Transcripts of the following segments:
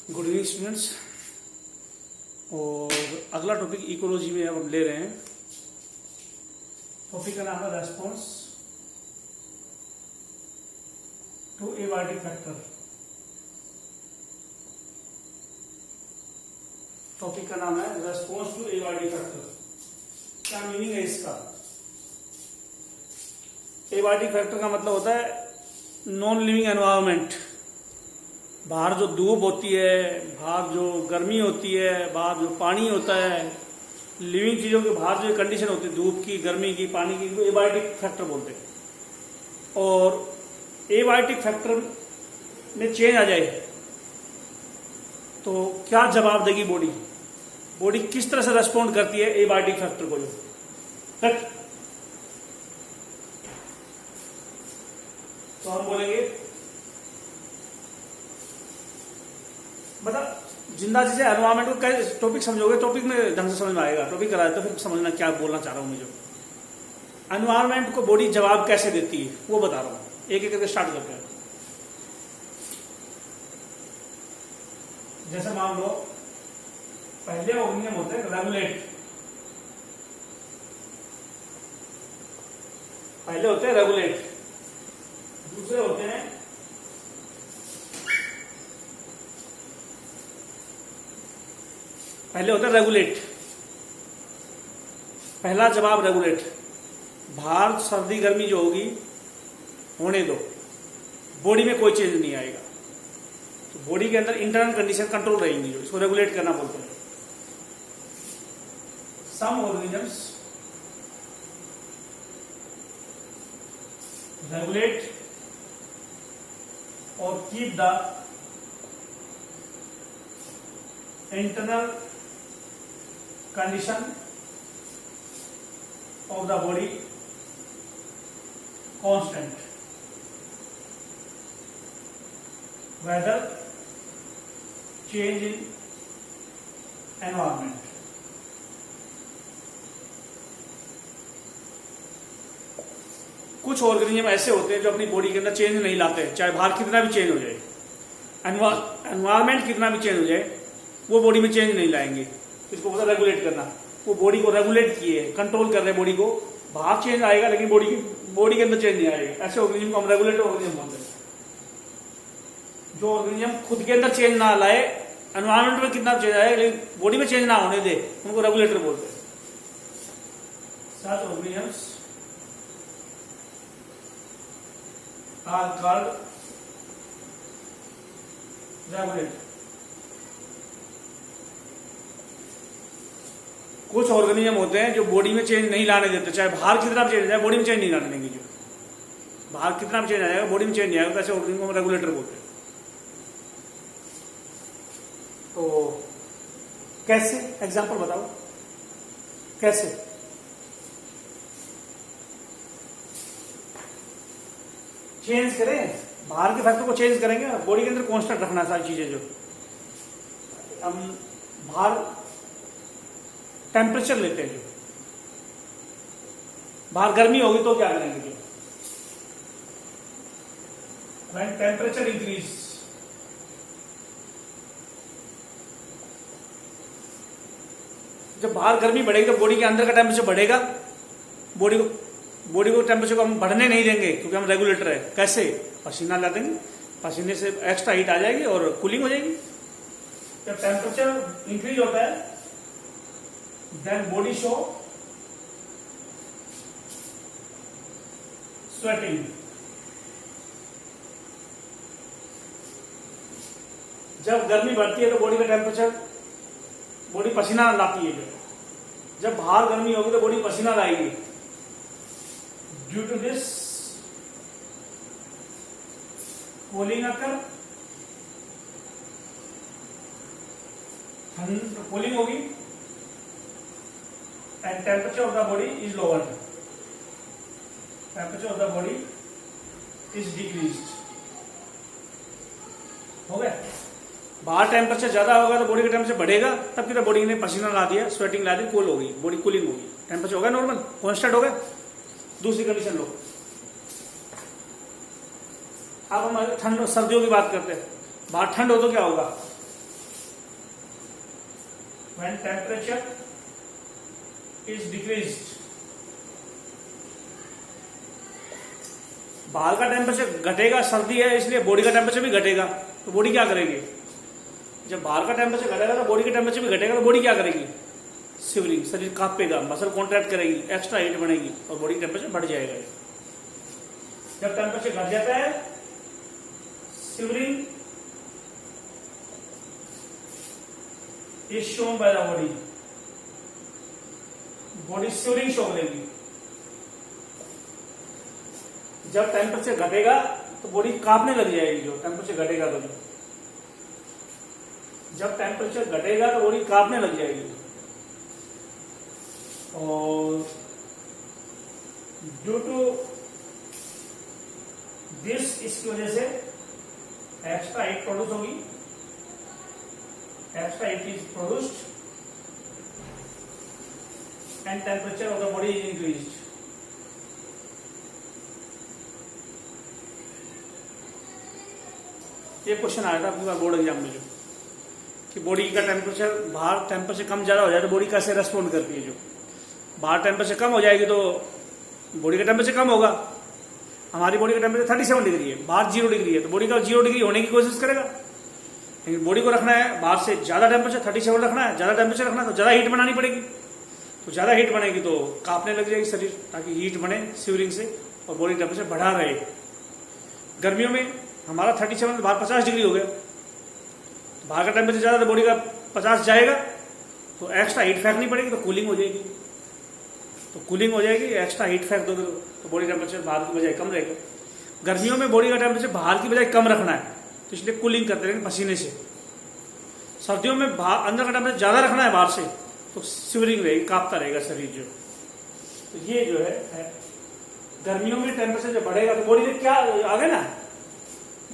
Good evening students. और अगला topic ecology में हम ले रहे हैं। टॉपिक का नाम है response to abiotic factor. Topic का नाम है रेस्पॉन्स टू एबायोटिक फैक्टर। क्या मीनिंग है इसका? एबायोटिक फैक्टर का मतलब होता है नॉन लिविंग एनवायरनमेंट। बाहर जो धूप होती है, बाहर जो गर्मी होती है, बाहर जो पानी होता है, लिविंग चीज़ों के बाहर जो कंडीशन होती है धूप की, गर्मी की, पानी की, वो एबायोटिक फैक्टर बोलते हैं। और एबायोटिक फैक्टर में चेंज आ जाए तो क्या जवाब देगी बॉडी? बॉडी किस तरह से रेस्पॉन्ड करती है एबायोटिक फैक्टर को? जो तो हम बोलेंगे मतलब जिंदा चीजें एनवायरमेंट को कैसे टॉपिक समझोगे, टॉपिक में ढंग से समझ में आएगा। टॉपिक कराए तो फिर समझना क्या बोलना चाह रहा हूं मैं। जो एनवायरमेंट को बॉडी जवाब कैसे देती है वो बता रहा हूं। एक एक करके स्टार्ट करते हैं। जैसे मान लो पहले ऑर्गेनिज्म होते हैं रेगुलेट। पहले होते हैं रेगुलेट, दूसरे होते हैं रेगुलेट। पहला जवाब रेगुलेट। बाहर सर्दी गर्मी जो होगी होने दो, बॉडी में कोई चेंज नहीं आएगा। तो बॉडी के अंदर इंटरनल कंडीशन कंट्रोल रहेंगी, जो इसको रेगुलेट करना बोलते हैं। सम ऑर्गेनिजम्स रेगुलेट और keep the internal condition of the body constant, whether change in environment। कुछ ऑर्गेनिज्म ऐसे होते हैं जो अपनी बॉडी के अंदर चेंज नहीं लाते, चाहे बाहर कितना भी चेंज हो जाए, एनवायरमेंट कितना भी चेंज हो जाए, वो बॉडी में चेंज नहीं लाएंगे। इसको बोलता रेगुलेट करना। वो बॉडी को रेगुलेट किए, कंट्रोल कर रहे बॉडी को। बाहर चेंज आएगा लेकिन बॉडी के अंदर चेंज नहीं आएगा। ऐसे ऑर्गेनिज्म को हम रेगुलेटर ऑर्गेनिज्म बोलते हैं। जो ऑर्गेनिज्म खुद के अंदर चेंज ना लाए, एनवायरमेंट में कितना चेंज आए लेकिन बॉडी में चेंज ना होने दे, उनको रेगुलेटर बोलते हैं। सच ऑर्गेनिजम्स आर कॉल्ड रेगुलेटर। कुछ ऑर्गेनिज्म होते हैं जो बॉडी में चेंज नहीं लाने देते, चाहे बाहर कितना भी चेंज जाए बॉडी में चेंज नहीं लाने देंगे। जो बाहर कितना भी चेंज आ जाएगा बॉडी में चेंज नहीं आएगा, ऐसे ऑर्गेनिज्म को रेगुलेटर बोलते हैं। तो कैसे? एग्जांपल बताओ कैसे? चेंज करें, बाहर के फैक्टर को चेंज करेंगे, बॉडी के अंदर कांस्टेंट रखना सारी चीजें। जो हम बाहर टेम्परेचर लेते हैं, जो बाहर गर्मी होगी तो क्या करेंगे? जो व्हेन टेम्परेचर इंक्रीज, जब बाहर गर्मी बढ़ेगी तो बॉडी के अंदर का टेम्परेचर बढ़ेगा। बॉडी को टेम्परेचर को हम बढ़ने नहीं देंगे क्योंकि हम रेगुलेटर है। कैसे? पसीना ला देंगे, पसीने से एक्स्ट्रा हीट आ जाएगी और कूलिंग हो जाएगी। जब टेम्परेचर इंक्रीज होता है then body show sweating। जब गर्मी बढ़ती है तो बॉडी का टेम्परेचर, बॉडी पसीना लाती है। जब बाहर गर्मी होगी तो बॉडी पसीना लाएगी। Due to this cooling occur, cooling होगी and temperature of the body is lowered, temperature of the body is decreased। हो गया? बाहर टेम्परेचर ज्यादा होगा तो बॉडी का टेम्परेचर बढ़ेगा, तब की तो बॉडी ने पसीना ला दिया, स्वेटिंग ला दी, कूल हो गई, बॉडी कूलिंग होगी, टेम्परेचर होगा नॉर्मल, कांस्टेंट हो गया। दूसरी कंडीशन लो, अब हम ठंड सर्दियों की बात करते हैं। बाहर ठंड हो तो क्या होगा? when temperature is decreased, बाहर का टेम्परेचर घटेगा, सर्दी है इसलिए बॉडी का टेम्परेचर भी घटेगा, तो बॉडी क्या करेगी? जब बाहर का टेम्परेचर घटेगा तो बॉडी का टेम्परेचर भी घटेगा, तो बॉडी क्या करेगी? शिवरिंग, शरीर कांपेगा, मसल कॉन्ट्रैक्ट करेगी, एक्स्ट्रा हीट बनेगी और बॉडी टेम्परेचर बढ़ जाएगा। जब टेम्परेचर घट जाता है, shivering is shown by the body, body shivering show करेगी। जब टेम्परेचर घटेगा तो बॉडी कांपने लग जाएगी, जो टेम्परेचर घटेगा तो जब टेम्परेचर घटेगा तो बॉडी कांपने लग जाएगी। और ड्यू टू दिस, इसकी वजह से एक्स्ट्रा हीट प्रोड्यूस होगी, extra heat is produced and temperature of the body is increased. ये क्वेश्चन आया था आपके बोर्ड एग्जाम में, जो कि बॉडी का टेम्परेचर, बाहर टेम्परेचर कम ज्यादा हो जाए तो बॉडी कैसे रेस्पॉन्ड करती है। जो बाहर टेम्परेचर कम हो जाएगी तो बॉडी का टेम्परेचर कम होगा। हमारी बॉडी का टेम्परेचर 37 डिग्री है, बाहर 0 डिग्री है, तो बॉडी का 0 डिग्री होने की कोशिश करेगा। लेकिन बॉडी को रखना है बाहर से ज्यादा टेम्परेचर, 37 रखना है, ज्यादा टेम्परेचर रखना है तो ज्यादा हीट बनानी पड़ेगी। तो ज्यादा हीट बनेगी तो कांपने लग जाएगी शरीर, ताकि हीट बने शिवरिंग से और बॉडी टेम्परेचर बढ़ा रहे। गर्मियों में हमारा 37, बाहर 50 डिग्री हो गया, बाहर का टेम्परेचर ज्यादा तो बॉडी का 50 जाएगा, तो एक्स्ट्रा हीट फेंकनी पड़ेगी, तो कूलिंग हो जाएगी। तो कूलिंग हो जाएगी, एक्स्ट्रा हीट फेंक दोगे तो बॉडी टेम्परेचर बाहर की बजाय कम रहेगा। गर्मियों में बॉडी का टेम्परेचर बाहर की बजाय कम रखना है, तो इसलिए कूलिंग करते रहेंगे पसीने से। सर्दियों में अंदर का टेम्परेचर ज्यादा रखना है बाहर से, तो शिवरिंग रहेगी, कांपता रहेगा शरीर जो। तो ये जो है गर्मियों में टेम्परेचर जब बढ़ेगा तो बॉडी में क्या आ गया ना,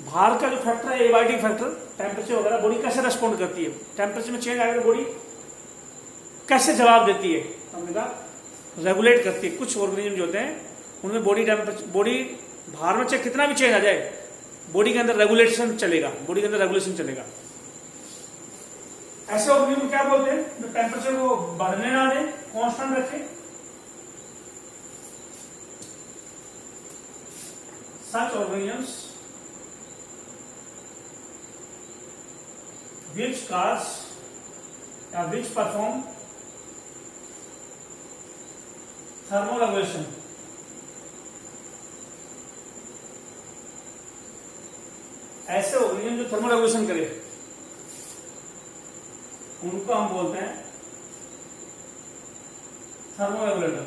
बाहर का जो फैक्टर है एबाइटिक फैक्टर, टेम्परेचर वगैरह, बॉडी कैसे रेस्पॉन्ड करती है, टेम्परेचर में चेंज आएगा तो बॉडी कैसे जवाब देती है, हमने कहा रेगुलेट करती है। कुछ ऑर्गेनिज्म जो होते हैं उनमें बॉडी टेम्परेचर, बॉडी बाहर में चाहे कितना भी चेंज आ जाए, बॉडी के अंदर रेगुलेशन चलेगा, बॉडी के अंदर रेगुलेशन चलेगा। ऐसे ऑर्गेनिज्म क्या बोलते हैं, जो टेम्परेचर को बढ़ने ना दे, कांस्टेंट रखे। Such organisms which cause or which perform thermoregulation, ऐसे ऑर्गेनिज्म जो थर्मोरेगुलेशन करे उनको हम बोलते हैं थर्मोरेगुलेटर।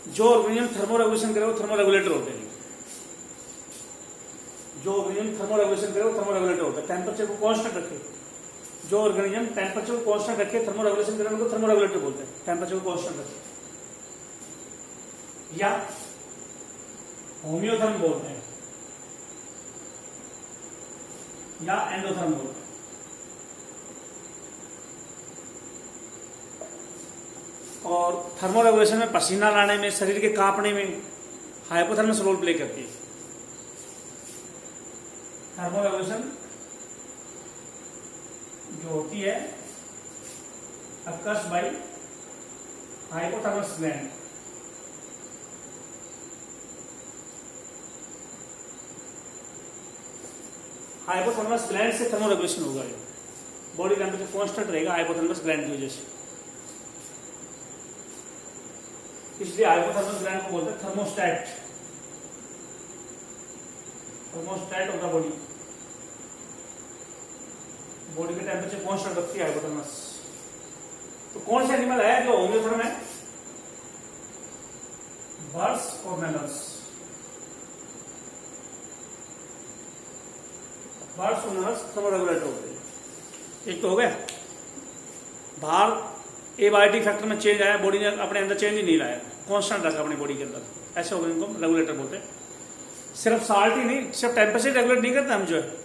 जो ऑर्गेनिज्म थर्मोरेगुलेशन करे वो थर्मोरेगुलेटर होते हैं। जो ऑर्गेनिज्म थर्मोरेगुलेशन करे वो थर्मोरेगुलेटर होता है, टेम्परेचर को कांस्टेंट रखे। जो ऑर्गेनिज्म टेम्परेचर को कांस्टेंट रखे, थर्मोरेगुलेशन करे, उनको थर्मोरेगुलेटर बोलते हैं, टेम्परेचर को कांस्टेंट रखे। या होम्योथर्म बोलते हैं या एंडोथर्म बोलते हैं। और थर्मोरेगुलेशन में पसीना लाने में, शरीर के कांपने में हाइपोथर्मस रोल प्ले करती है। थर्मोरेगुलेशन जो होती है अकर्स बाय हाइपोथर्मस ग्लैंड। हाइपोथर्मस ग्लैंड से थर्मोरेगुलेशन होगा, बॉडी टेम्परेचर कांस्टेंट रहेगा हाइपोथर्मस ग्लैंड की वजह से। इसलिए हाइपोथर्मस ग्लैंड को बोलते हैं thermostat, thermostat of the body. Body का टेम्परेचर कांस्टेंट रखती है हाइपोथर्मस। तो कौन से एनिमल है जो होम्योथर्म है? बर्ड्स और मैमल्स। बर्ड्स और मैमल्स थर्मोरेगुलेटर होते हैं। एक तो हो गया, बाहर एबायोटिक फैक्टर में चेंज आया, बॉडी ने अपने अंदर चेंज ही नहीं लाया, कांस्टेंट रखा अपनी बॉडी के अंदर, ऐसे ऑर्गेनिज्म को रेगुलेटर बोलते हैं। सिर्फ साल्ट ही नहीं, सिर्फ टेम्परेचर रेगुलेट नहीं करते हम, जो है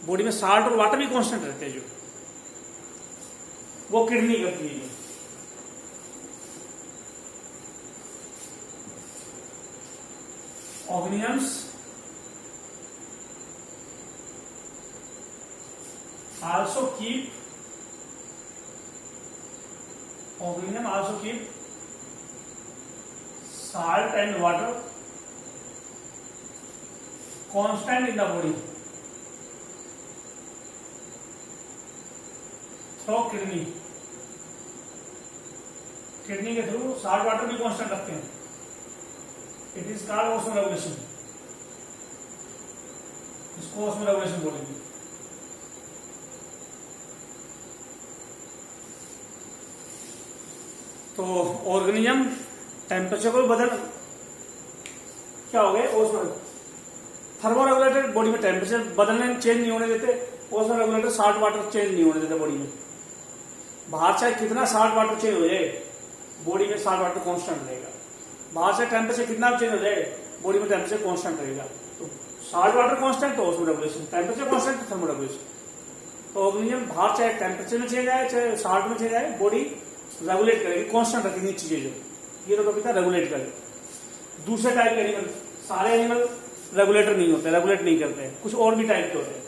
बॉडी में साल्ट और वाटर भी कांस्टेंट रहते हैं, जो वो किडनी करती है। Organisms also keep organism also keep salt and water constant in the body through kidney के थ्रू साल्ट वाटर भी कांस्टेंट रखते हैं. It is called osmo regulation. इसको ऑस्मो रेगुलेशन बोलेंगे. तो ऑर्गेनिज्म टेम्परेचर को बदल क्या हो गए ओस्मो थर्मो रेगुलेटर बॉडी में टेम्परेचर बदलने चेंज नहीं होने देते. Osmo regulator salt water change नहीं होने देते बॉडी में. बाहर चाहे कितना साल्ट वाटर चेंज हो जाए बॉडी में साल्ट वाटर कांस्टेंट रहेगा. बाहर से टेम्परेचर कितना भी चेंज हो जाए बॉडी में टेम्परेचर कांस्टेंट रहेगा. तो साल्ट वाटर कांस्टेंट तो ऑस्मो रेगुलेशन, टेम्परेचर कांस्टेंट तो थर्मो रेगुलेशन. तो ऑर्गेनिज्म बाहर चाहे टेम्परेचर में चेंज आए चाहे साल्ट में चेंज आए बॉडी रेगुलेट करेगी, कांस्टेंट रखेगी चीजें. जो ये तो कभी रेगुलेट करे. दूसरे टाइप के एनिमल, सारे एनिमल रेगुलेटर नहीं होते, रेगुलेट नहीं करते हैं. कुछ और भी टाइप के होते हैं.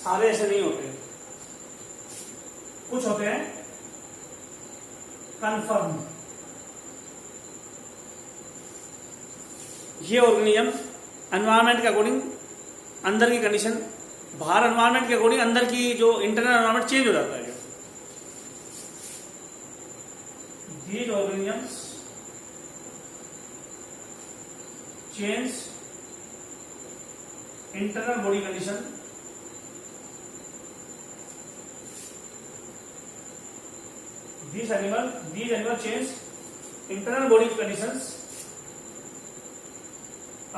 सारे ऐसे नहीं होते. कुछ होते हैं कन्फर्म. ये ऑर्गेनिज्म एनवायरनमेंट के अकॉर्डिंग अंदर की कंडीशन, बाहर एनवायरनमेंट के अकॉर्डिंग अंदर की जो इंटरनल एनवायरनमेंट चेंज हो जाता है. These organisms change internal body condition these animal change internal body conditions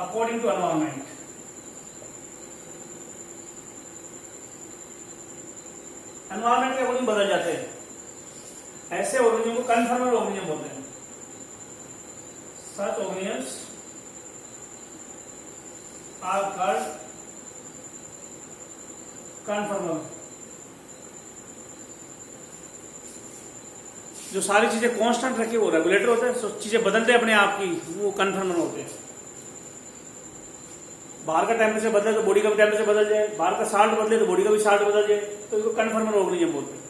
according to environment. Environment के अकॉर्डिंग बदल जाते हैं. ऐसे ऑर्गेनिज्म को कन्फर्मर ऑर्गेनिज्म बोलते हैं. सच ऑर्गेनिजम्स आर कॉल्ड कन्फर्मर. जो सारी चीजें कांस्टेंट रखे वो रेगुलेटर होते हैं. चीजें बदलते अपने आप की वो कन्फर्मर होते हैं. बाहर का टेम्परेचर बदले तो बॉडी का भी टेम्परेचर बदल जाए, बाहर का साल्ट बदले तो बॉडी का भी साल्ट बदल जाए, तो इसको कन्फर्मर ऑर्गेनिज्म बोलते हैं.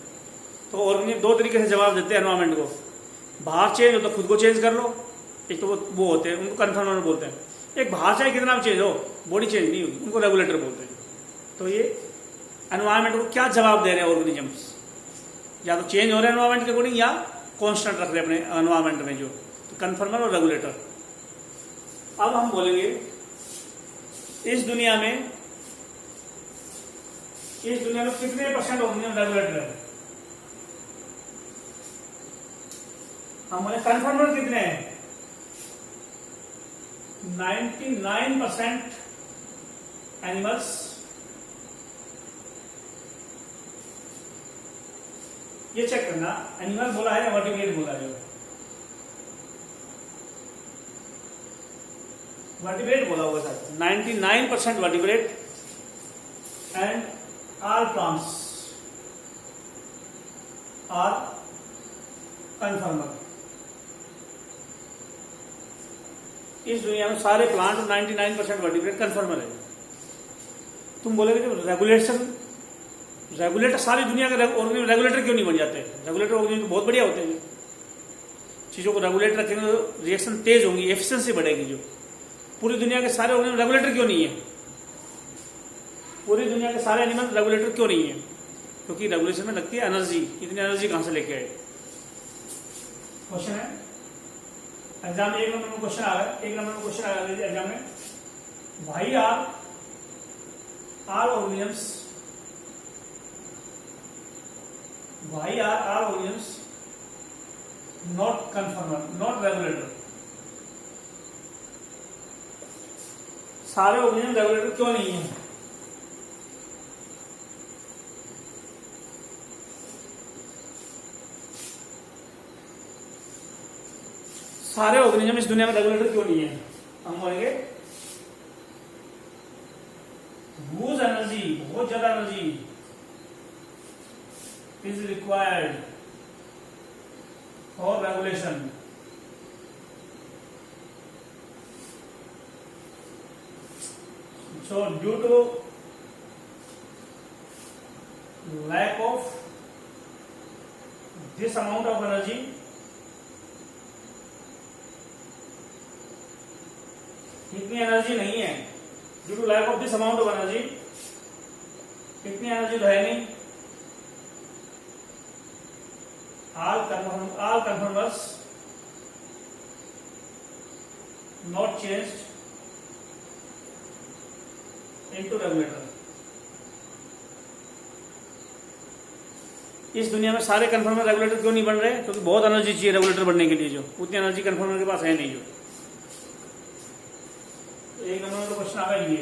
तो ऑर्गेनिज्म दो तरीके से जवाब देते हैं एनवायरमेंट को. बाहर चेंज हो तो खुद को चेंज कर लो, एक तो वो होते हैं, उनको कन्फर्मर बोलते हैं. एक बाहर चाहे कितना भी चेंज हो बॉडी चेंज नहीं होगी, उनको रेगुलेटर बोलते हैं. तो ये एनवायरमेंट को क्या जवाब दे रहे हैं ऑर्गेनिजम्स, या तो चेंज हो रहे हैं एनवायरमेंट के अकॉर्डिंग या कांस्टेंट रख रहे हैं अपने एनवायरमेंट में. जो तो कन्फर्मर और रेगुलेटर. अब हम बोलेंगे इस दुनिया में कितने परसेंट ऑर्गेनिज्म रेगुलेटर है. हम बोले कन्फर्मर कितने हैं. 99% एनिमल्स ये चेक करना एनिमल बोला है या वर्टिब्रेट बोला है. वर्टिब्रेट बोला होगा sir. 99% vertebrate and all plants are conformer. इस दुनिया में सारे प्लांट 99% वर्टिब्रेट कन्फर्मर है. तुम बोलोगे जो रेगुलेटर सारी दुनिया के रेगुलेटर क्यों नहीं बन जाते. रेगुलेटर ऑर्गेनिज्म तो बहुत बढ़िया होते हैं. चीजों को रेगुलेट रखेंगे तो रिएक्शन तेज होंगी, एफिशिएंसी बढ़ेगी. जो पूरी दुनिया के सारे ऑर्गेनिज्म रेगुलेटर क्यों नहीं है. पूरी दुनिया के सारे एनिमल रेगुलेटर क्यों नहीं है. क्योंकि रेगुलेशन में लगती है एनर्जी. इतनी एनर्जी कहां से लेके आए. क्वेश्चन है एग्जाम में 1 नंबर में क्वेश्चन आ रहा है. 1 नंबर में क्वेश्चन आ रहा है एग्जाम में. भाई are organisms not conformer not regulator. सारे ऑर्गेनिज्म रेगुलेटर क्यों नहीं है. सारे ऑर्गेनिज्म इस दुनिया में रेगुलेटर क्यों नहीं है. हम बोलेंगे ह्यूज एनर्जी, बहुत ज्यादा energy is required for regulation. So due to lack of this amount of energy, इतनी एनर्जी नहीं है, due to lack of this amount of energy, इतनी एनर्जी तो है नहीं। all conformers not changed into regulator। इस दुनिया में सारे कन्फर्मर रेगुलेटर क्यों नहीं बन रहे? क्योंकि बहुत एनर्जी चाहिए रेगुलेटर बनने के लिए, जो उतनी एनर्जी कन्फर्मर के पास है नहीं। जो एक नंबर का क्वेश्चन आ गया ये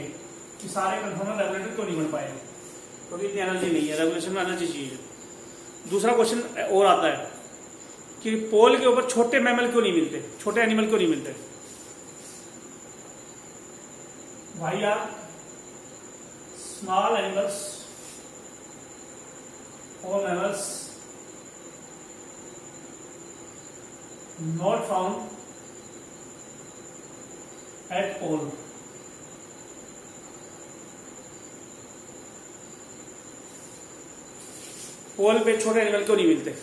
कि सारे कन्फर्मर रेगुलेटर क्यों नहीं बन पाए? क्योंकि इतनी एनर्जी नहीं है, रेगुलेशन में एनर्जी चाहिए। दूसरा क्वेश्चन और आता है कि पोल के ऊपर छोटे मैमल क्यों नहीं मिलते, छोटे एनिमल क्यों नहीं मिलते? भाई यार, small animals or mammals not found at pole। पोल पे छोटे एनिमल क्यों नहीं मिलते?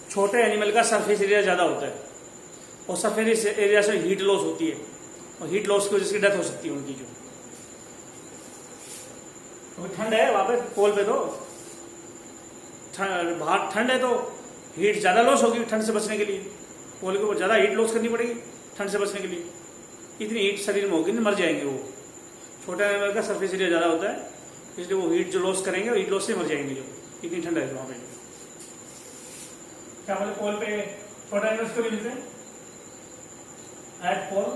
छोटे एनिमल का सरफेस एरिया ज्यादा होता है और सरफेस एरिया से हीट लॉस होती है और हीट लॉस की वजह से डेथ हो सकती है उनकी। जो ठंड है वहां पे पोल पे, तो बाहर ठंड है तो हीट ज्यादा लॉस होगी। ठंड से बचने के लिए पोल के ऊपर ज्यादा हीट लॉस करनी पड़ेगी ठंड से बचने के लिए। इतनी हीट शरीर में होगी नहीं, मर जाएंगे वो। छोटा एनिमल का सरफेस एरिया ज्यादा होता है, इसलिए वो हीट जो लॉस करेंगे वो हीट लॉस से मर जाएंगे। जो इतनी ठंड है वहां पे, क्या बोले पोल पे छोटा एनिमल्स क्यों नहीं मिलते? At pole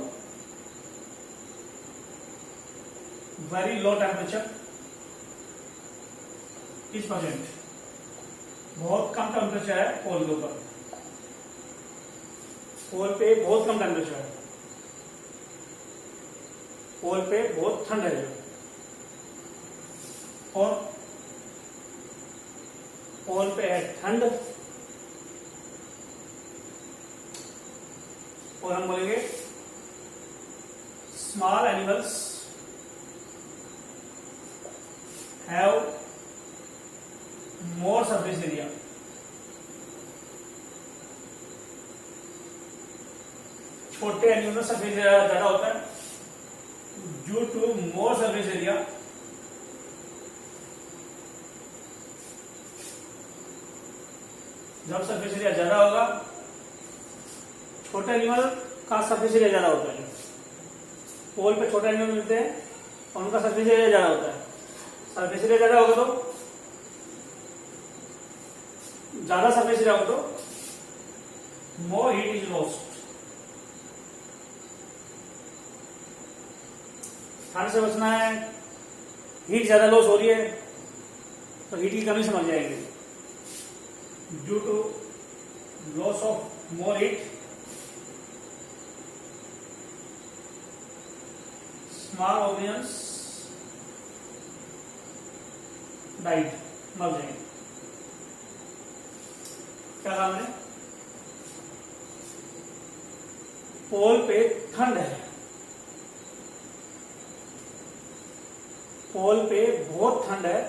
very low temperature is present. बहुत कम टेम्परेचर है पोल के ऊपर, पोल पे बहुत कम टेम्परेचर है, पोल पे बहुत ठंड है। और पोल पे है ठंड, और हम बोलेंगे small animals have more surface area. छोटे एनिमल में सरफेस एरिया ज्यादा होता है due to more surface area. जब सरफेस एरिया ज्यादा होगा, छोटे एनिमल का सरफेस एरिया ज्यादा होता है। पोल पे छोटे एनिमल मिलते हैं और उनका सरफेस एरिया ज्यादा होता है। सरफेस एरिया ज्यादा होगा तो ज्यादा सरफेस एरिया होगा तो मोर हीट इज लॉस्ट। ठंड से बचना है, हीट ज्यादा लॉस हो रही है तो हीट की कमी से मर जाएंगे due to loss of more heat. Small organisms died, मर जाएंगे। क्या काम है? पोल पे ठंड है, पोल पे बहुत ठंड है।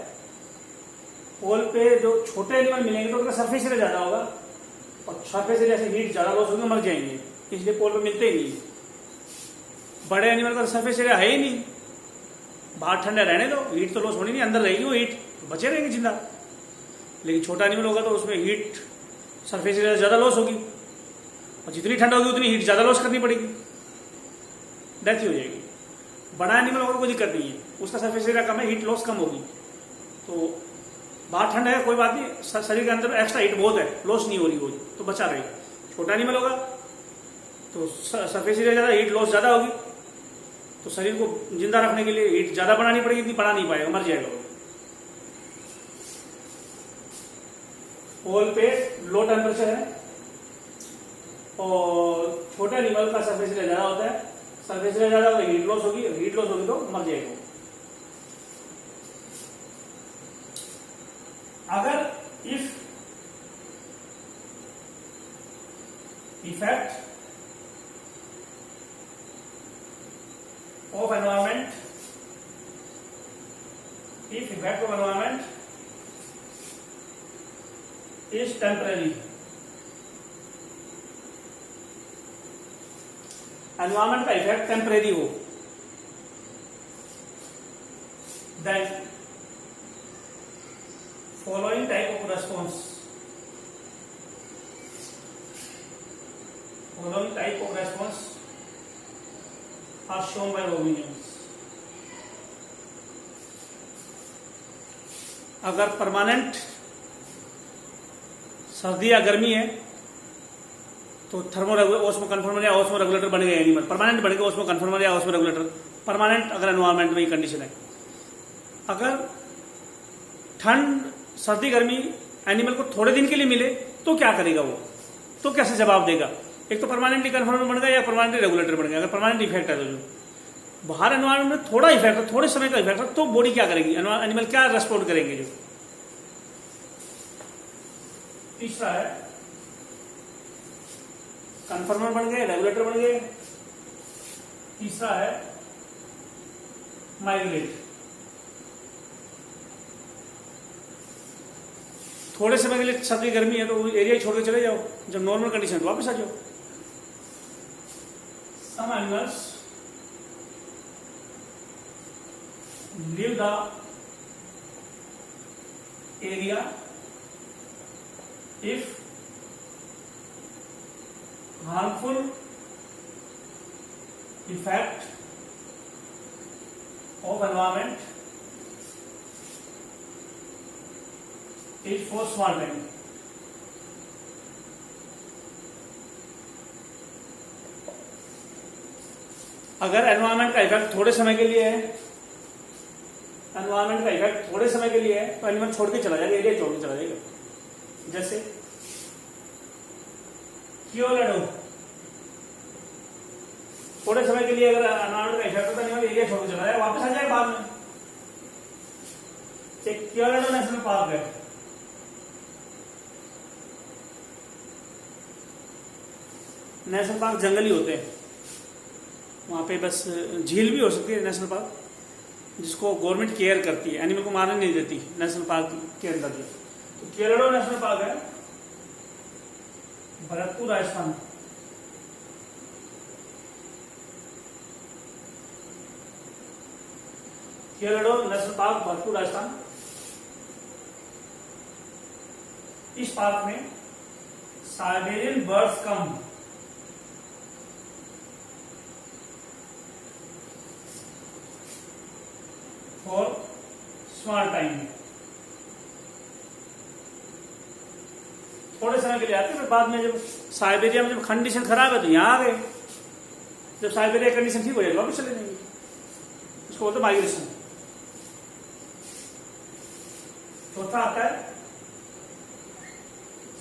पोल पे जो छोटे एनिमल मिलेंगे तो उनका सरफेस एरिया ज्यादा होगा और सरफेस एरिया से हीट ज्यादा लॉस होगी, मर जाएंगे, इसलिए पोल पे मिलते ही नहीं। बड़े एनिमल का सरफेस एरिया है ही नहीं, बाहर ठंडा रहने दो, हीट तो लॉस होनी नहीं, अंदर रहेगी वो हीट, तो बचे रहेंगे जिंदा। लेकिन छोटा एनिमल होगा तो उसमें हीट सरफेस एरिया ज्यादा लॉस होगी और जितनी ठंड होगी उतनी हीट ज्यादा लॉस करनी पड़ेगी, डेथ ही हो जाएगी। बड़ा एनिमल होगा कोई दिक्कत नहीं है, उसका सरफेस एरिया कम है, हीट लॉस कम होगी, तो बाहर ठंड है कोई बात नहीं, शरीर के अंदर एक्स्ट्रा हीट बहुत है, लॉस नहीं हो रही वो, तो बचा रहेगा। छोटा एनिमल होगा तो सरफेस एरिया ज्यादा, हीट लॉस ज्यादा होगी, तो शरीर को जिंदा रखने के लिए हीट ज्यादा बनानी पड़ेगी, इतनी बना नहीं पाएगा, मर जाएगा वो। पोल पे लो टेम्परेचर है और छोटे एनिमल का सरफेस एरिया ज्यादा होता है, सरफेस एरिया ज्यादा होगा, हीट लॉस होगी, हीट लॉस होगी तो मर जाएगा। अगर if effect of environment, if effect of environment is temporary, environment का इफेक्ट टेम्परेरी हो, then following type of response are shown by Robinians. अगर परमानेंट सर्दी या गर्मी है तो थर्मो ओस्मो कन्फर्मर या ओस्मो रेगुलेटर बन गए एनिमल, परमानेंट बन गए ओस्मो कन्फर्मर या ओस्मो रेगुलेटर, परमानेंट अगर एनवायरमेंट में ये कंडीशन है। अगर ठंड सर्दी गर्मी एनिमल को थोड़े दिन के लिए मिले तो क्या करेगा वो, तो कैसे जवाब देगा? एक तो परमानेंटली कन्फर्मर बन गया या परमानेंटली रेगुलेटर बन गया। अगर परमानेंट इफेक्ट है तो जो बाहर एनवायरमेंट में थोड़ा इफेक्ट है, थोड़े समय का इफेक्ट है, तो बॉडी क्या करेगी, एनिमल क्या रेस्पॉन्ड करेंगे? जो तीसरा है कन्फर्मर बन गए, रेगुलेटर बन गए। तीसरा है माइग्रेट, थोड़े समय के लिए सर्दी गर्मी है तो एरिया छोड़ के चले जाओ, जब नॉर्मल कंडीशन है तो वापस आ जाओ। Some animals leave the area if harmful effect of environment is for small time. अगर एनवायरमेंट का इफेक्ट थोड़े समय के लिए है, एनवायरमेंट का इफेक्ट थोड़े समय के लिए है तो एनिमल छोड़ के चला जाएगा, एरिया छोड़ के चला जाएगा। जैसे क्योलेडो, थोड़े समय के लिए अगर एनवायरमेंट का इफेक्ट होता है एनिमल एरिया छोड़ के चला जाएगा, वापस आ जाएगा बाद में। क्योलेडो नेशनल पार्क है, नेशनल पार्क जंगली होते हैं, वहां पे बस झील भी हो सकती है नेशनल पार्क, जिसको गवर्नमेंट केयर करती है, एनिमल को मारने नहीं देती नेशनल पार्क के अंदर। तो केरलो नेशनल पार्क है भरतपुर राजस्थान, केरलो नेशनल पार्क भरतपुर राजस्थान। इस पार्क में Siberian birds come for small time, थोड़े समय के लिए आते हैं, बाद में जब साइबेरिया में जब कंडीशन खराब है तो यहां आ गए, जब साइबेरिया कंडीशन ठीक हो जाएगी वापस चले जाएंगे। उसको बोलते माइग्रेशन। चौथा आता है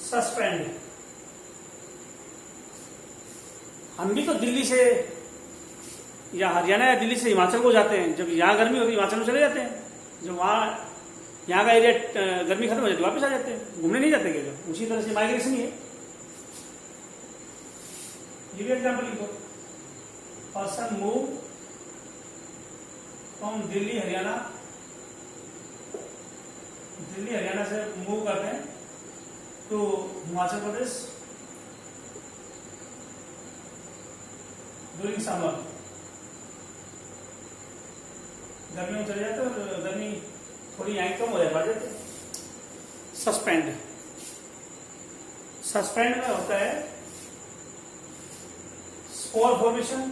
सस्पेंड। हम भी तो दिल्ली से या हरियाणा या दिल्ली से हिमाचल को जाते हैं, जब यहाँ गर्मी होती है हिमाचल में चले जाते हैं, जब वहाँ यहाँ का एरिया गर्मी खत्म हो जाती है वापस आ जाते हैं, घूमने नहीं जाते क्या? उसी तरह से माइग्रेशन ही है। ये भी एग्जाम्पल लिखो, person move from Delhi Haryana, Delhi Haryana से मूव करते हैं तो हिमाचल प्रदेश ड्यूरिंग समर, गर्मी में चले जाते हैं और गर्मी थोड़ी यहाँ कम हो जाए बढ़ जाते। सस्पेंड, सस्पेंड में होता है स्पोर फॉर्मेशन,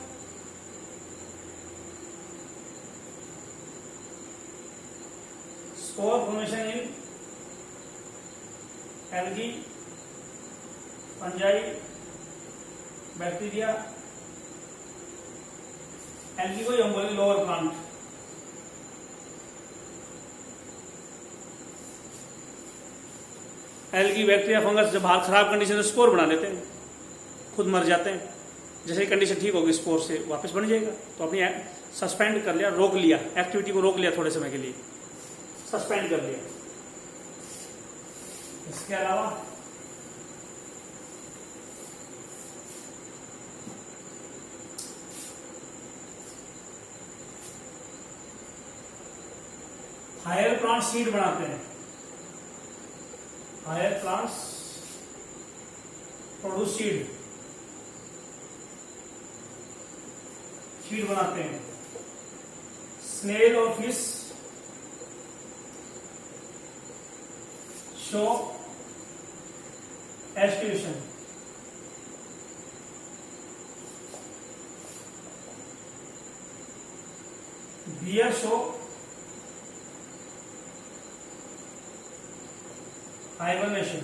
स्पोर फॉर्मेशन इन एल्गी, फंजाई, बैक्टीरिया। एल्गी को हम बोलेंगे lower plant, algae bacteria fungus जब बाहर खराब कंडीशन में स्पोर बना लेते हैं, खुद मर जाते हैं। जैसे ही कंडीशन ठीक होगी स्पोर से वापस बन जाएगा। तो अपनी सस्पेंड कर लिया, रोक लिया, एक्टिविटी को रोक लिया थोड़े समय के लिए, सस्पेंड कर लिया। इसके अलावा हायर प्लांट सीड बनाते हैं, higher plants produce seed, seed बनाते हैं। स्नेल और fish show aestivation, bear show hibernation,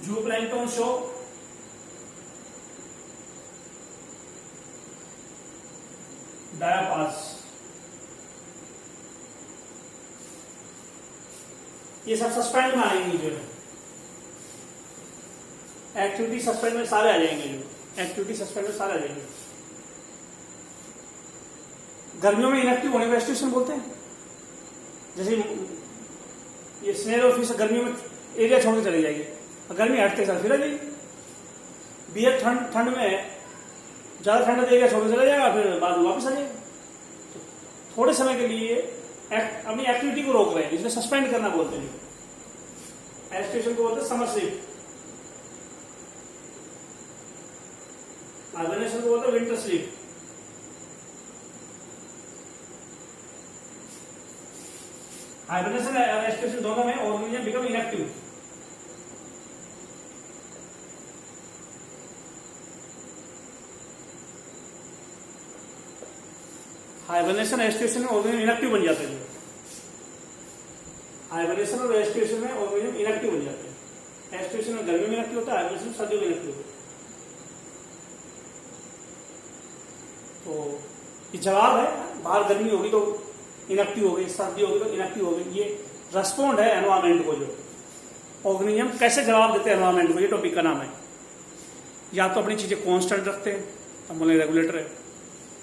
zooplankton show diapause. ये सब सस्पेंड में आएंगे, जो है एक्टिविटी सस्पेंड में सारे आ जाएंगे, जो एक्टिविटी सस्पेंड में सारे आ जाएंगे। गर्मियों में इनएक्टिव होने को एस्टिवेशन बोलते हैं। जैसे ये स्नेल और फिश गर्मियों में एरिया छोड़ के चली जाएगी, गर्मी हटते साथ फिर आ जाएगी। बियर ठंड में ज्यादा ठंड एरिया छोड़ के चला जाएगा, फिर बाद में वापस आ जाएगा। तो थोड़े समय के लिए अपनी एक्टिविटी को रोक रहे हैं, इसलिए सस्पेंड करना बोलते हैं। एस्टिवेशन को बोलते हैं समर स्लीप, हाइबरनेशन को बोलते हैं विंटर स्लीप। हाइबरनेशन और एस्टिवेशन दोनों में organism become inactive. Hibernation aestivation में ऑर्गेनिज्म इनएक्टिव बन जाते हैं। हाइबरनेशन और एस्टिवेशन में ऑर्गेनिज्म इनएक्टिव बन जाते हैं। एस्टिवेशन में गर्मी में इनएक्टिव होता है, हाइबरनेशन सर्दियों में इनएक्टिव होता है। तो ये जवाब है, बाहर गर्मी होगी तो इनएक्टिव हो गई, सर्दी होगी तो इनएक्टिव हो गई। ये रेस्पॉन्ड है एनवायरमेंट को, जो ऑर्गेनिज्म कैसे जवाब देते हैं एनवायरमेंट को, ये टॉपिक का नाम है। या तो अपनी चीजें कांस्टेंट रखते हैं तो बोले रेगुलेटर है,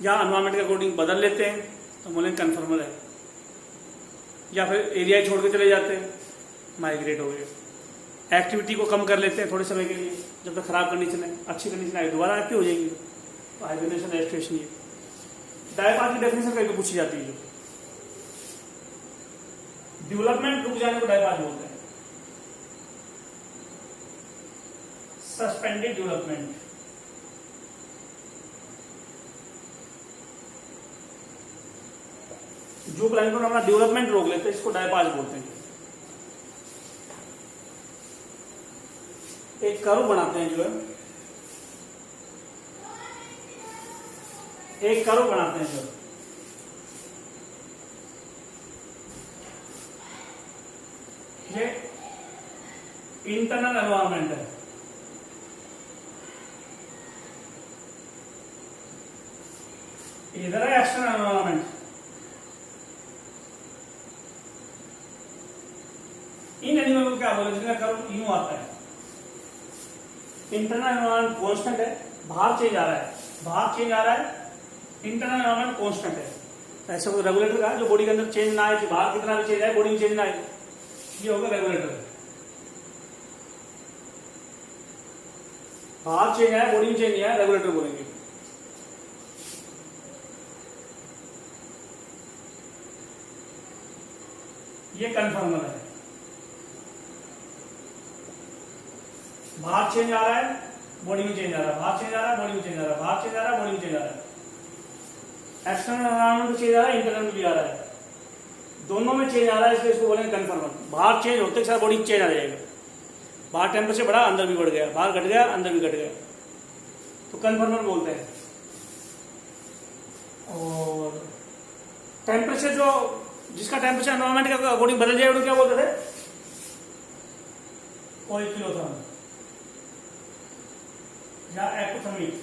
या एनवायरमेंट के अकॉर्डिंग बदल लेते हैं तो बोले कन्फर्मर है, या फिर एरिया छोड़ के चले जाते हैं, माइग्रेट हो गए। एक्टिविटी को कम कर लेते हैं थोड़े समय के लिए, जब तक खराब कंडीशन है, अच्छी कंडीशन आए दोबारा एक्टिव हो जाएंगे। तो हाइबरनेशन एस्टिवेशन ये डायपास की डेफिनेशन कहीं पूछी जाती है। डेवलपमेंट रुक जाने को डायपास बोलते हैं, सस्पेंडेड डेवलपमेंट। जो प्लांट पर अपना डेवलपमेंट रोक लेते हैं इसको डायपास बोलते हैं। एक कर्व बनाते हैं, जो है एक कर्व बनाते हैं, जो ये इंटरनल एनवायरमेंट है, इधर है एक्सटर्नल एनवायरमेंट। इन एनिमल को क्या बोले, जिनका कर्व यूं आता है। इंटरनल एनवायरमेंट कांस्टेंट है, बाहर चेंज आ रहा है, बाहर चेंज आ रहा है, इंटरनल एनवायरमेंट कांस्टेंट है। ऐसा कोई रेगुलेटर का जो बॉडी के अंदर चेंज ना आए, बाहर कितना भी चेंज आए बॉडी में चेंज ना आए, ये होगा रेगुलेटर। बाहर चेंज आया बॉडी में चेंज नहीं आया, रेगुलेटर बोलेंगे। ये कन्फर्मर है, बाहर चेंज आ रहा है बॉडी में चेंज आ रहा है, बाहर चेंज आ रहा है बॉडी में चेंज आ रहा है, बाहर चेंज आ रहा है बॉडी में चेंज आ रहा है। एक्सटर्नल एनवायरमेंट में चेंज आ रहा है, इंटरनल में भी आ रहा है, दोनों में चेंज आ रहा है, इसलिए इसको बोलेंगे कन्फर्मर। बाहर चेंज होते के साथ बॉडी चेंज आ जाएगा, बाहर टेम्परेचर बढ़ा अंदर भी बढ़ गया, बाहर घट गया अंदर भी घट गया, तो कन्फर्मर बोलते हैं। और टेम्परेचर जो जिसका टेम्परेचर एनवायरमेंट के अकॉर्डिंग बदल जाए, क्या बोलते थे, कोइक्लोथर्म या एक्टोथर्मिक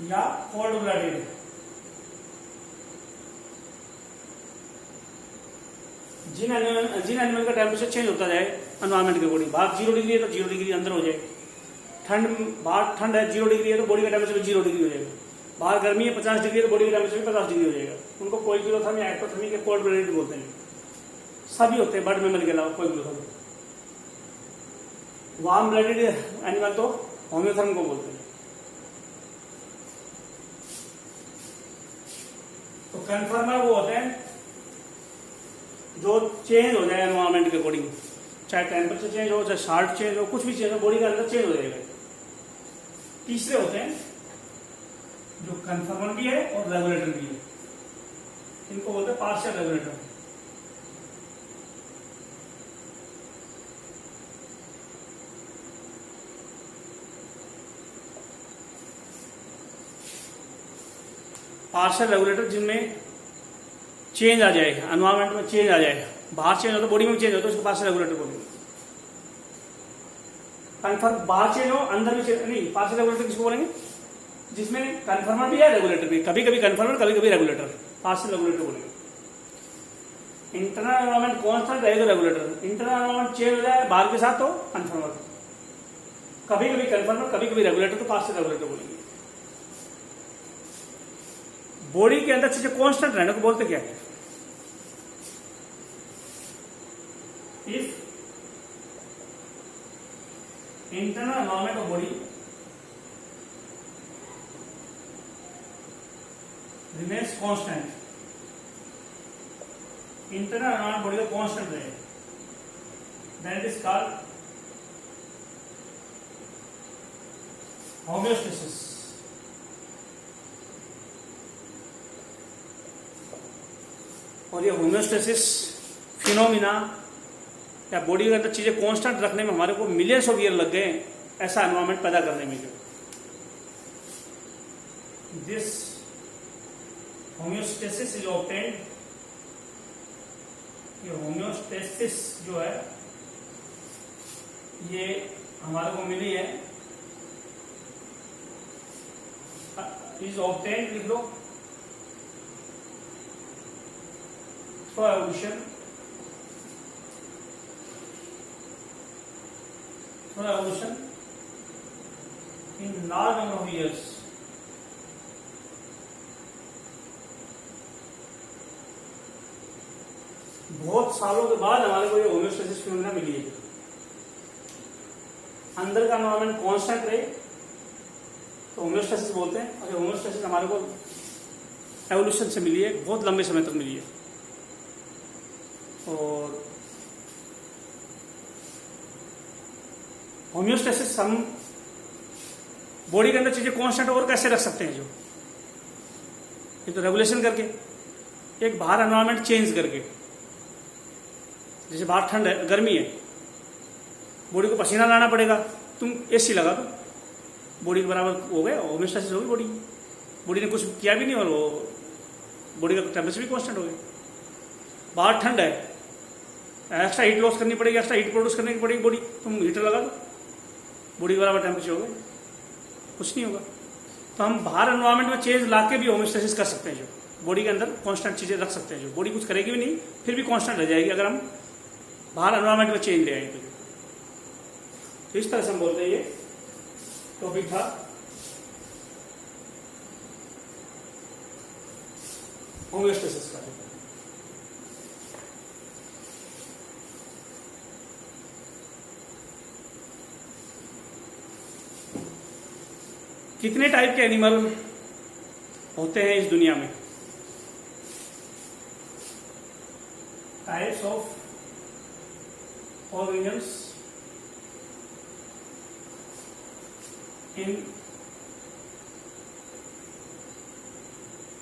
या कोल्ड ब्लडेड। जिन एनिमल का टेम्परेचर चेंज होता जाए एनवायरमेंट के अकॉर्डिंग, बाहर 0 डिग्री है तो 0 डिग्री अंदर हो जाए, बाहर ठंड है 0 डिग्री है तो बॉडी का टेम्परेचर 0 डिग्री हो जाएगा, बाहर गर्मी है 50 डिग्री है तो बॉडी का टेम्परेचर 50 डिग्री हो जाएगा। उनको कोइक्लोथर्म या एक्टोथर्मिक या कोल्ड ब्लडेड बोलते हैं। सभी होते हैं बर्ड मेमल के अलावा कोइक्लोथर्म। वार्म ब्लडेड एनिमल तो होम्योथर्म को बोलते हैं। तो कन्फर्मर वो होते हैं जो चेंज हो जाए एनवायरमेंट के अकॉर्डिंग, चाहे टेम्परेचर चेंज हो, चाहे साल्ट चेंज हो, कुछ भी चेंज हो, बॉडी के अंदर चेंज हो जाएगा। तीसरे होते हैं जो कन्फर्मर भी है और रेगुलेटर भी है, इनको बोलते हैं पार्शियल रेगुलेटर। पार्शियल रेगुलेटर जिनमें चेंज आ जाए, एनवायरमेंट में चेंज आ जाए, बाहर चेंज हो तो बॉडी में चेंज हो तो उसको पार्शियल रेगुलेटर बोलेंगे। कन्फर्म बाहर चेंज हो अंदर भी चेंज नहीं, पार्शियल रेगुलेटर किसको बोलेंगे? जिसमें कन्फर्मर भी है रेगुलेटर भी, कभी कभी कन्फर्मर कभी कभी रेगुलेटर, पार्शियल रेगुलेटर बोलेंगे। इंटरनल एनवायरमेंट कांस्टेंट रहे तो रेगुलेटर, इंटरनल एनवायरमेंट चेंज हो जाए बाहर के साथ तो कन्फर्मर, कभी कभी कन्फर्मर कभी कभी रेगुलेटर तो पार्शियल रेगुलेटर बोलेंगे। बॉडी के अंदर चीजें कांस्टेंट रहने को बोलते क्या है? If internal environment of body remains constant, internal environment body का कांस्टेंट रहे, then it is called homeostasis. और ये होम्योस्टेसिस फिनोमिना या बॉडी के अंदर चीजें कांस्टेंट रखने में हमारे को मिलियंस ऑफ ईयर लग गए, ऐसा एनवायरमेंट पैदा करने में। जो दिस होम्योस्टेसिस इज ऑब्टेन्ड, ये होम्योस्टेसिस जो है ये हमारे को मिली है, इज ऑब्टेन्ड लिख लो through evolution, in large number of years. बहुत सालों के बाद हमारे को ये होम्योस्टेसिस फिनोमेना मिली है। अंदर का एनवायरमेंट कांस्टेंट रहे तो होम्योस्टेसिस बोलते हैं, और ये होम्योस्टेसिस हमारे को एवोल्यूशन से मिली है, बहुत लंबे समय तक मिली है। और होम्योस्टेसिस हम बॉडी के अंदर चीजें कांस्टेंट और कैसे रख सकते हैं? जो एक तो रेगुलेशन करके, एक बाहर एनवायरमेंट चेंज करके, जैसे बाहर ठंड है, गर्मी है, बॉडी को पसीना लाना पड़ेगा, तुम एसी लगा दो, बॉडी के बराबर हो गया, होम्योस्टेसिस हो गई। बॉडी ने कुछ किया भी नहीं और वो बॉडी का टेम्परेचर भी कांस्टेंट हो गया। बाहर ठंड है, एक्स्ट्रा हीट लॉस करनी पड़ेगी, एक्स्ट्रा हीट प्रोड्यूस करने की पड़ेगी बॉडी, तुम हीटर लगा दो, बॉडी के बराबर टेम्परेचर हो गया, कुछ नहीं होगा। तो हम बाहर एनवायरमेंट में चेंज लाके भी होम्योस्टेसिस कर सकते हैं, जो बॉडी के अंदर कांस्टेंट चीजें रख सकते हैं, जो बॉडी कुछ करेगी भी नहीं फिर भी कांस्टेंट रह जाएगी अगर हम बाहर एनवायरमेंट में चेंज ले आएंगे। तो इस तरह से हम बोलते हैं ये टॉपिक था होम्योस्टेसिस का। कितने टाइप के एनिमल होते हैं इस दुनिया में? टाइप्स ऑफ ऑर्गेनिजम्स इन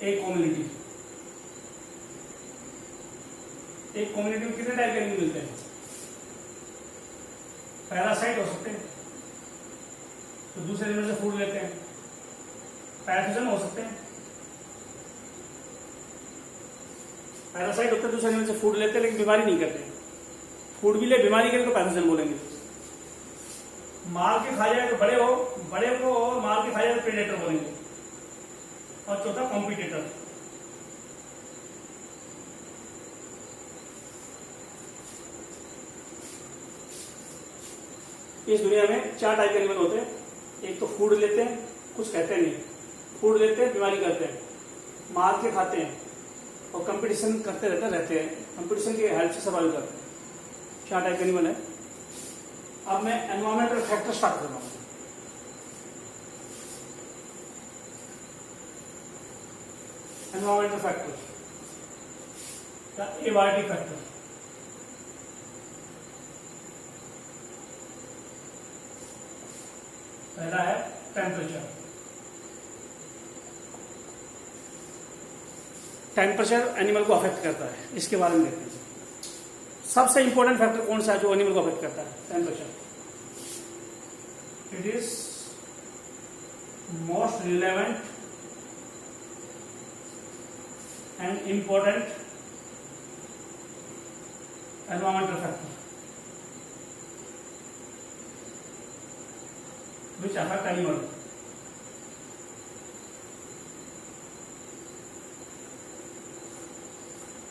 एक कम्युनिटी। एक कम्युनिटी में कितने टाइप के एनिमल मिलते हैं? पैरासाइट हो सकते हैं, तो दूसरे एनिमल से फूड लेते हैं। पैथोजन हो सकते हैं, पैरासाइट होते हैं, दूसरे एनिमल से फूड लेते हैं लेकिन बीमारी नहीं करते। फूड भी ले बीमारी करे तो पैथोजन बोलेंगे। मार के खा जाए तो बड़े को और मार के खा जाए तो प्रेडेटर बोलेंगे। और चौथा कॉम्पिटिटर। इस दुनिया में 4 टाइप के एनिमल होते हैं। एक तो फूड लेते हैं, कुछ कहते नहीं, फूड लेते हैं, बीमारी करते हैं, मार के खाते हैं और कंपटीशन करते रहते हैं, कंपटीशन की हेल्प से सर्वाइव करते हैं। 4 टाइप के एनिमल है। अब मैं एनवायरमेंटल फैक्टर स्टार्ट कर रहा हूं। एनवायरमेंटल फैक्टर या एवार्टी फैक्टर। पहला है टेम्परेचर। टेम्परेचर एनिमल को अफेक्ट करता है, इसके बारे में देखते हैं। सबसे इंपॉर्टेंट फैक्टर कौन सा है जो एनिमल को अफेक्ट करता है? Temperature. It is most relevant and important environmental factor which affect animal।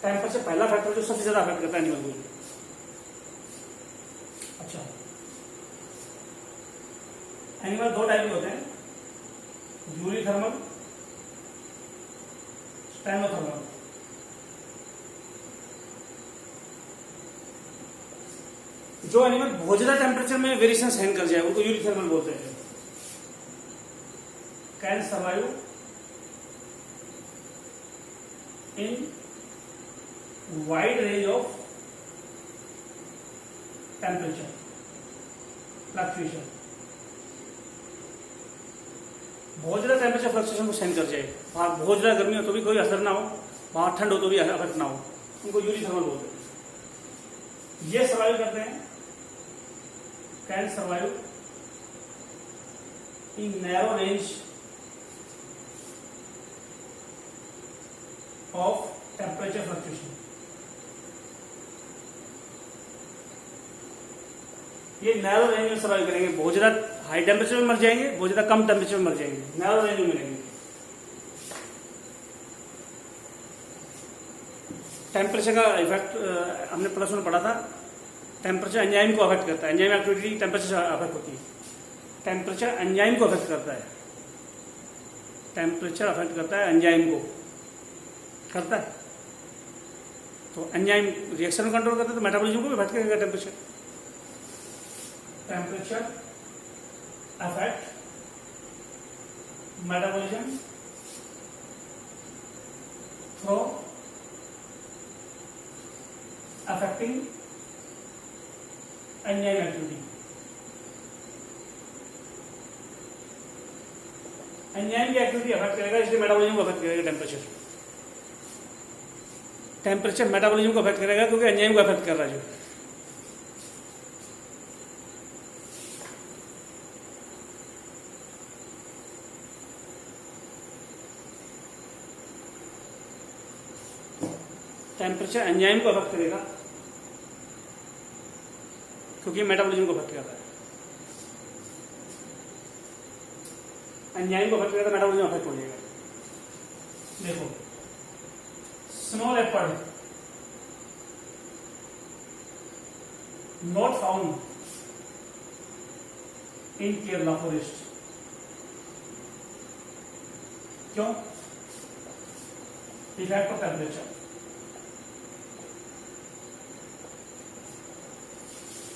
Temperature पहला फैक्टर जो सबसे ज्यादा अफेक्ट करता है एनिमल को। अच्छा, एनिमल दो टाइप के होते हैं, यूरिथर्मल, स्टेनोथर्मल। जो एनिमल बहुत ज्यादा टेम्परेचर में वेरिएशन सहन कर जाए उनको यूरिथर्मल बोलते हैं। Can survive in wide range of temperature fluctuation. बहुत ज्यादा टेम्परेचर फ्लक्चुएशन को सहन कर जाए, वहां बहुत ज्यादा गर्मी हो तो भी कोई असर ना हो, वहां ठंड हो तो भी असर ना हो, उनको यूरिथर्मल बोलते हैं। ये सर्वाइव करते हैं, can survive in narrow range of temperature fluctuation. ये नैरो रेंज में सर्वाइव करेंगे, बहुत ज्यादा हाई टेम्परेचर में मर जाएंगे, बहुत ज्यादा कम टेम्परेचर में मर जाएंगे, नैरो रेंज में मिलेंगे। टेम्परेचर का इफेक्ट हमने प्लस में पढ़ा था। टेम्परेचर एंजाइम को अफेक्ट करता है, एंजाइम एक्टिविटी टेम्परेचर से अफेक्ट होती है। टेम्परेचर एंजाइम को अफेक्ट करता है, टेम्परेचर अफेक्ट करता है एंजाइम को, करता है। तो एंजाइम रिएक्शन को कंट्रोल करता है, तो मेटाबॉलिज्म को भी अफेक्ट करेगा temperature. Temperature affect metabolism through affecting enzyme activity. Enzyme की एक्टिविटी अफेक्ट करेगा, इसलिए मेटाबॉलिज्म को अफेक्ट करेगा टेम्परेचर। टेम्परेचर मेटाबॉलिज्म को अफेक्ट करेगा क्योंकि एंजाइम को अफेक्ट कर रहा है जो। टेम्परेचर एंजाइम को अफेक्ट करेगा क्योंकि मेटाबॉलिज्म को अफेक्ट करता है। एंजाइम को अफेक्ट करेगा, मेटाबॉलिज्म अफेक्ट हो जाएगा। देखो, snow leopard not found in Kerala forest. क्यों? Effect of temperature.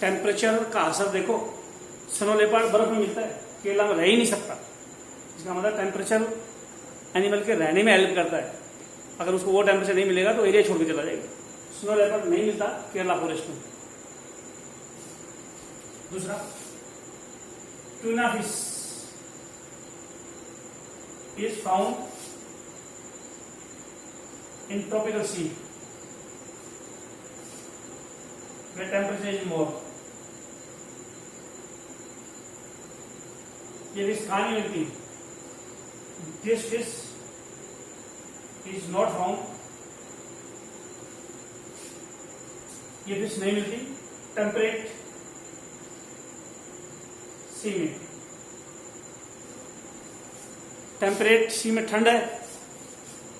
टेम्परेचर का असर देखो, स्नो लेपर्ड बर्फ में मिलता है, केरला में रह ही नहीं सकता। इसका मतलब टेम्परेचर एनिमल के रहने में हेल्प करता है। अगर उसको वो टेम्परेचर नहीं मिलेगा तो एरिया छोड़ के चला जाएगा। स्नो लेपर्ड नहीं मिलता केरला फॉरेस्ट में। दूसरा, tuna fish is found in tropical sea where temperature is more। ये फिश कहाँ नहीं मिलती? This fish is not found, ये फिश नहीं मिलती टेम्परेट सी में। टेम्परेट सी में ठंड है,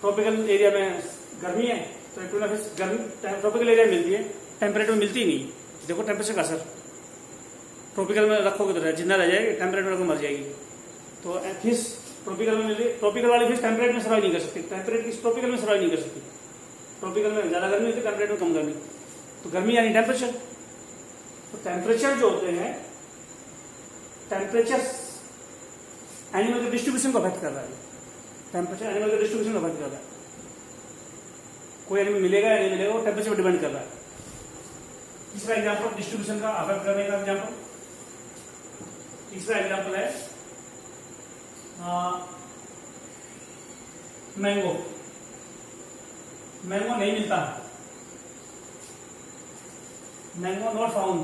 ट्रॉपिकल एरिया में गर्मी है, तो ट्यूना फिश गर्मी ट्रॉपिकल एरिया में मिलती है, टेम्परेट में मिलती ही नहीं। देखो टेम्परेचर का असर, ट्रॉपिकल में रखोगे तो जिंदा रह जाएगी, टेम्परेट में रखो मर जाएगी। तो फिश ट्रॉपिकल में मिलती, ट्रॉपिकल वाली फिश टेम्परेट में सर्वाइव नहीं कर सकती, टेम्परेट की ट्रॉपिकल में सर्वाइव नहीं कर सकती। ट्रॉपिकल में ज्यादा गर्मी होती है, टेम्परेट में कम गर्मी। तो गर्मी यानी टेम्परेचर। तो टेम्परेचर जो होते हैं, टेम्परेचर एनिमल के डिस्ट्रीब्यूशन को अफेक्ट कर रहा है। टेम्परेचर एनिमल के डिस्ट्रीब्यूशन को अफेक्ट कर रहा है। कोई एनिमल मिलेगा या नहीं मिलेगा, वो टेम्परेचर पर डिपेंड कर रहा है। तीसरा एग्जाम्पल डिस्ट्रीब्यूशन का अफेक्ट करने का एग्जाम्पल, तीसरा एग्जाम्पल है मैंगो। मैंगो नहीं मिलता, mango not found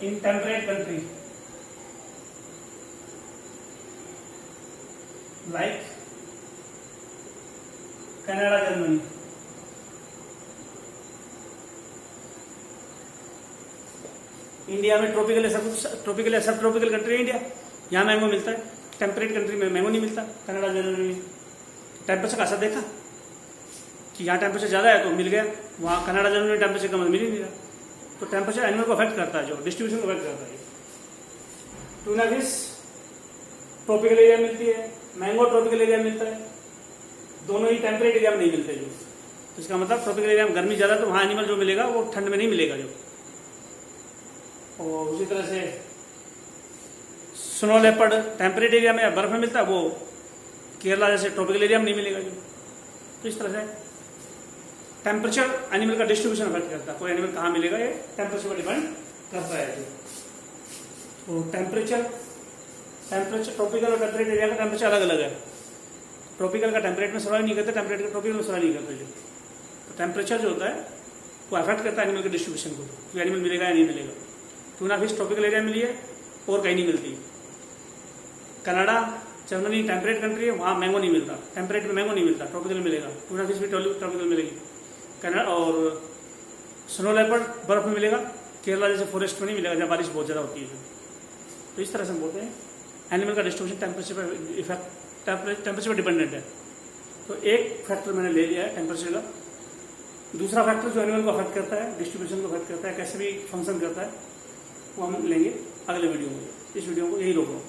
in temperate country like Canada, Germany. India में ट्रॉपिकल सब ट्रॉपिकल कंट्री है इंडिया, यहाँ मैंगो मिलता है। टेम्परेट कंट्री में मैंगो नहीं मिलता, कनाडा जर्मनी में। टेम्परेचर का असर देखा कि यहाँ टेम्परेचर ज्यादा है तो मिल गया, वहाँ कनाडा जर्मनी में टेम्परेचर कम मिल ही नहीं रहा। तो टेम्परेचर एनिमल को अफेक्ट करता है, जो डिस्ट्रीब्यूशन को अफेक्ट करता है। टूना फिश ट्रॉपिकल एरिया में मिलती है, मैंगो ट्रॉपिकल एरिया में मिलता है, दोनों ही टेम्परेट एरिया में नहीं मिलते। जो तो इसका मतलब ट्रॉपिकल एरिया में गर्मी ज्यादा, तो वहाँ एनिमल जो मिलेगा वो ठंड में नहीं मिलेगा। जो और उसी तरह से स्नो लेपर्ड टेम्परेट एरिया में या बर्फ में मिलता है, वो केरला जैसे ट्रॉपिकल एरिया में नहीं मिलेगा। जो तो इस तरह से टेम्परेचर एनिमल का डिस्ट्रीब्यूशन अफेक्ट करता है। कोई एनिमल कहाँ मिलेगा ये टेम्परेचर पर डिपेंड करता है। जो तो टेम्परेचर ट्रॉपिकल और टेम्परेट एरिया का टेम्परेचर अलग अलग है। ट्रॉपिकल का टेम्परेट में सर्वाइव नहीं करते, टेम्परेट का ट्रॉपिकल में सर्वाइव नहीं करते। जो तो टेम्परेचर जो होता है वो अफेक्ट करता है एनिमल के डिस्ट्रीब्यूशन को, कि एनिमल मिलेगा या नहीं मिलेगा। टूना फिश ट्रॉपिकल एरिया में मिली है और कहीं नहीं मिलती। कनाडा जर्मनी टेम्परेट कंट्री है, वहाँ मैंगो नहीं मिलता, टेम्परेट में मैंगो नहीं मिलता, ट्रॉपिकल मिलेगा। टूना फिश भी ट्रॉपिकल मिलेगी। कनाडा और स्नो लेपर्ड बर्फ में मिलेगा, केरला जैसे फॉरेस्ट में नहीं मिलेगा जहाँ बारिश बहुत ज़्यादा होती है। तो इस तरह से हम बोलते हैं एनिमल का डिस्ट्रीब्यूशन टेम्परेचर पर इफेक्ट टेम्परेचर पर डिपेंडेंट है। तो एक फैक्टर मैंने ले लिया है टेम्परेचर का। दूसरा फैक्टर जो एनिमल को अफेक्ट करता है, डिस्ट्रीब्यूशन को अफेक्ट करता है, कैसे भी फंक्शन करता है, वो हम लेंगे अगले वीडियो में। इस वीडियो को यही रोक लो।